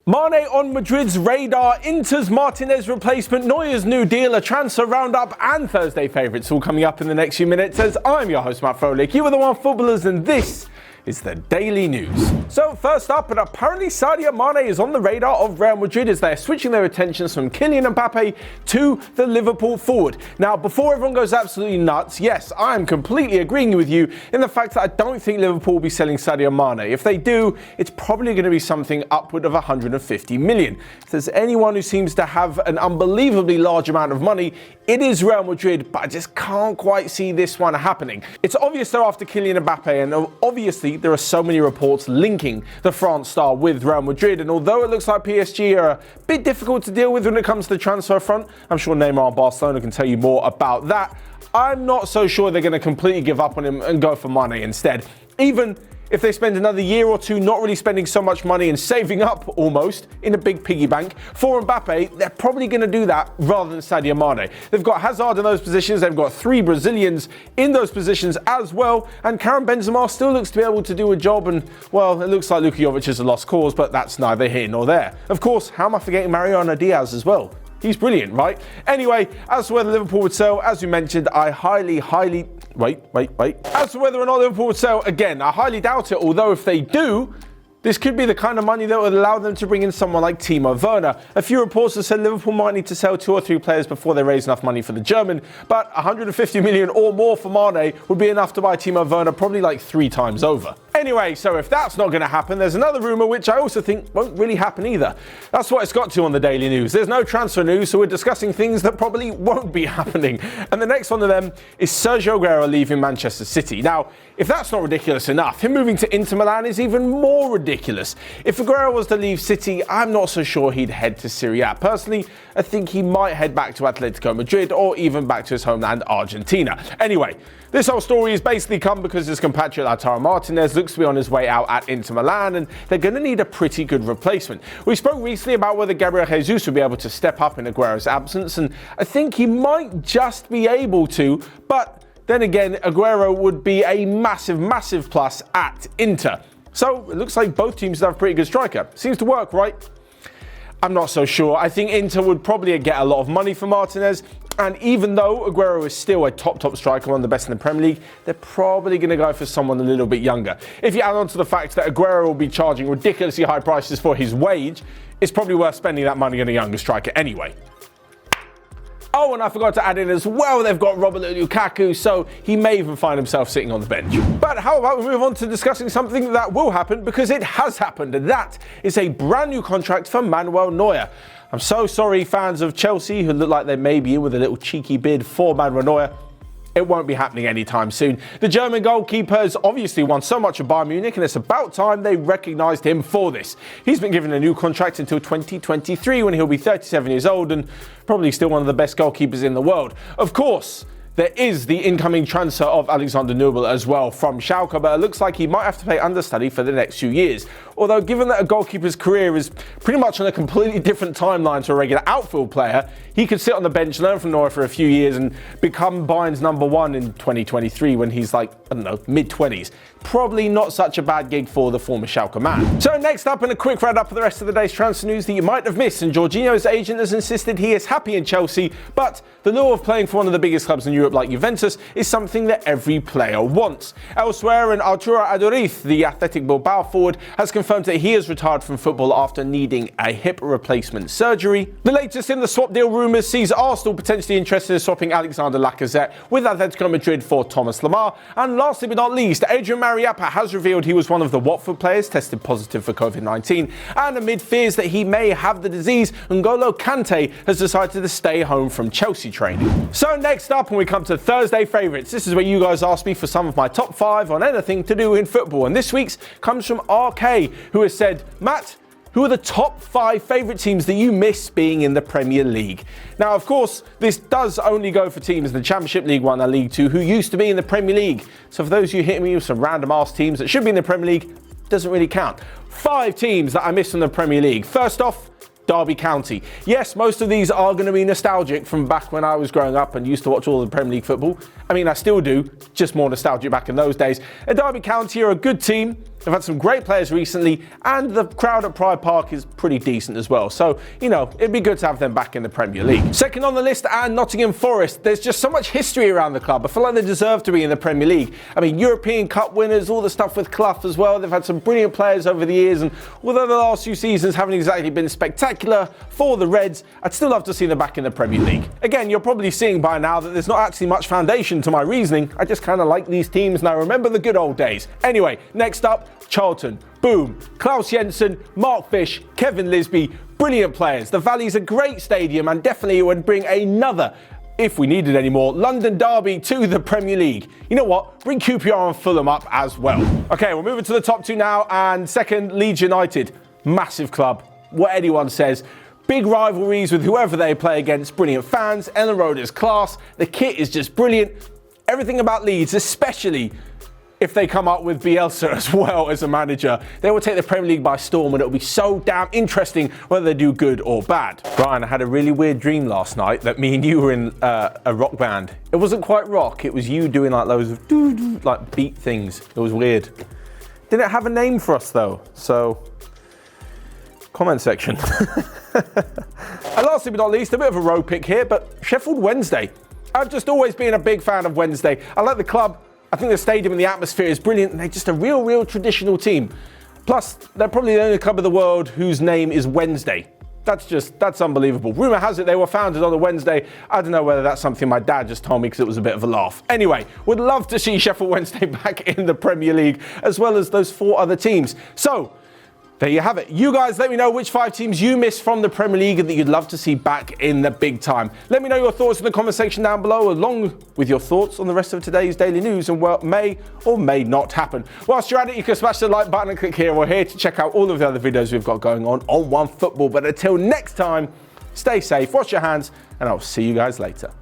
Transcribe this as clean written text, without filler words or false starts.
Mane on Madrid's radar, Inter's Martinez replacement, Neuer's new deal, a transfer roundup, and Thursday favourites all coming up in the next few minutes as I'm your host, Matt Froelich. You are the Onefootballers, and this is the Daily News. So first up, and apparently Sadio Mane is on the radar of Real Madrid as they're switching their attentions from Kylian Mbappe to the Liverpool forward. Now, before everyone goes absolutely nuts, yes, I am completely agreeing with you in the fact that I don't think Liverpool will be selling Sadio Mane. If they do, it's probably going to be something upward of 150 million. If there's anyone who seems to have an unbelievably large amount of money, it is Real Madrid, but I just can't quite see this one happening. It's obvious they're after Kylian Mbappe, and obviously there are so many reports linking the France star with Real Madrid, and although it looks like PSG are a bit difficult to deal with when it comes to the transfer front, I'm sure Neymar and Barcelona can tell you more about that. I'm not so sure they're going to completely give up on him and go for Mane instead. Even if they spend another year or two not really spending so much money and saving up almost in a big piggy bank for Mbappe, they're probably going to do that rather than Sadio Mane. They've got Hazard in those positions, they've got 3 Brazilians in those positions as well, and Karim Benzema still looks to be able to do a job, and well, it looks like Luka Jovic is a lost cause, but that's neither here nor there. Of course, how am I forgetting Mariano Diaz as well? He's brilliant, right? Anyway, as to whether Liverpool would sell, as we mentioned, I highly... As to whether or not Liverpool would sell, again, I highly doubt it, although if they do, this could be the kind of money that would allow them to bring in someone like Timo Werner. A few reports have said Liverpool might need to sell 2 or 3 players before they raise enough money for the German, but 150 million or more for Mane would be enough to buy Timo Werner probably like 3 times over. Anyway, so if that's not going to happen, there's another rumour which I also think won't really happen either. That's what it's got to on the Daily News. There's no transfer news, so we're discussing things that probably won't be happening. And the next one of them is Sergio Aguero leaving Manchester City. Now, if that's not ridiculous enough, him moving to Inter Milan is even more ridiculous. If Aguero was to leave City, I'm not so sure he'd head to Serie A. Personally, I think he might head back to Atletico Madrid or even back to his homeland, Argentina. Anyway, this whole story has basically come because his compatriot Lautaro Martinez looks to be on his way out at Inter Milan, and they're going to need a pretty good replacement. We spoke recently about whether Gabriel Jesus would be able to step up in Aguero's absence, and I think he might just be able to, but then again, Aguero would be a massive plus at Inter. So it looks like both teams have a pretty good striker. Seems to work, right? I'm not so sure. I think Inter would probably get a lot of money for Martinez, and even though Aguero is still a top striker, one of the best in the Premier League, they're probably going to go for someone a little bit younger. If you add on to the fact that Aguero will be charging ridiculously high prices for his wage, it's probably worth spending that money on a younger striker anyway. Oh, and I forgot to add in as well, they've got Romelu Lukaku, so he may even find himself sitting on the bench. But how about we move on to discussing something that will happen, because it has happened, and that is a brand new contract for Manuel Neuer. I'm so sorry, fans of Chelsea, who look like they may be in with a little cheeky bid for Manuel Neuer. It won't be happening anytime soon. The German goalkeeper has obviously won so much of Bayern Munich, and it's about time they recognised him for this. He's been given a new contract until 2023, when he'll be 37 years old and probably still one of the best goalkeepers in the world. Of course, there is the incoming transfer of Alexander Nubel as well from Schalke, but it looks like he might have to pay understudy for the next few years. Although, given that a goalkeeper's career is pretty much on a completely different timeline to a regular outfield player, he could sit on the bench, learn from Neuer for a few years, and become Bayern's #1 in 2023 when he's like, I don't know, mid-20s. Probably not such a bad gig for the former Schalke man. So next up, and a quick roundup for the rest of the day's transfer news that you might have missed, and Jorginho's agent has insisted he is happy in Chelsea, but the lure of playing for one of the biggest clubs in Europe like Juventus is something that every player wants. Elsewhere, and Arturo Aduriz, the Athletic Bilbao forward, has confirmed that he has retired from football after needing a hip replacement surgery. The latest in the swap deal rumours sees Arsenal potentially interested in swapping Alexander Lacazette with Atletico Madrid for Thomas Lemar. And lastly but not least, Adrian Mariappa has revealed he was one of the Watford players tested positive for COVID-19, and amid fears that he may have the disease, N'Golo Kante has decided to stay home from Chelsea training. So next up, when we come to Thursday favourites, this is where you guys ask me for some of my top 5 on anything to do in football, and this week's comes from RK, who has said, Matt, who are the top 5 favourite teams that you miss being in the Premier League? Now, of course, this does only go for teams in the Championship, League 1 and League 2 who used to be in the Premier League. So for those of you hitting me with some random ass teams that should be in the Premier League, doesn't really count. 5 teams that I miss in the Premier League. First off, Derby County. Yes, most of these are going to be nostalgic from back when I was growing up and used to watch all the Premier League football. I mean, I still do, just more nostalgic back in those days. And Derby County are a good team. They've had some great players recently, and the crowd at Pride Park is pretty decent as well. So, you know, it'd be good to have them back in the Premier League. Second on the list, and Nottingham Forest. There's just so much history around the club. I feel like they deserve to be in the Premier League. I mean, European Cup winners, all the stuff with Clough as well. They've had some brilliant players over the years, and although the last few seasons haven't exactly been spectacular for the Reds, I'd still love to see them back in the Premier League. Again, you're probably seeing by now that there's not actually much foundation to my reasoning. I just kind of like these teams and I remember the good old days. Anyway, next up, Charlton. Boom. Klaus Jensen, Mark Fish, Kevin Lisby, brilliant players. The Valley's a great stadium and definitely would bring another, if we needed any more, London derby to the Premier League. You know what? Bring QPR and Fulham up as well. Okay, we're moving to the top two now, and second, Leeds United. Massive club. What anyone says. Big rivalries with whoever they play against. Brilliant fans. Ellen Road is class. The kit is just brilliant. Everything about Leeds, especially if they come up with Bielsa as well as a manager, they will take the Premier League by storm, and it'll be so damn interesting whether they do good or bad. Brian, I had a really weird dream last night that me and you were in a rock band. It wasn't quite rock, it was you doing like loads of doo-doo, like beat things. It was weird. Didn't have a name for us though, so comment section. And lastly but not least, a bit of a road pick here, but Sheffield Wednesday. I've just always been a big fan of Wednesday. I like the club. I think the stadium and the atmosphere is brilliant, and they're just a real traditional team. Plus, they're probably the only club in the world whose name is Wednesday. That's unbelievable. Rumour has it they were founded on a Wednesday. I don't know whether that's something my dad just told me because it was a bit of a laugh. Anyway, would love to see Sheffield Wednesday back in the Premier League, as well as those 4 other teams. So, there you have it. You guys let me know which 5 teams you miss from the Premier League and that you'd love to see back in the big time. Let me know your thoughts in the comment section down below, along with your thoughts on the rest of today's daily news and what may or may not happen. Whilst you're at it, you can smash the like button and click here or here to check out all of the other videos we've got going on OneFootball. But until next time, stay safe, wash your hands, and I'll see you guys later.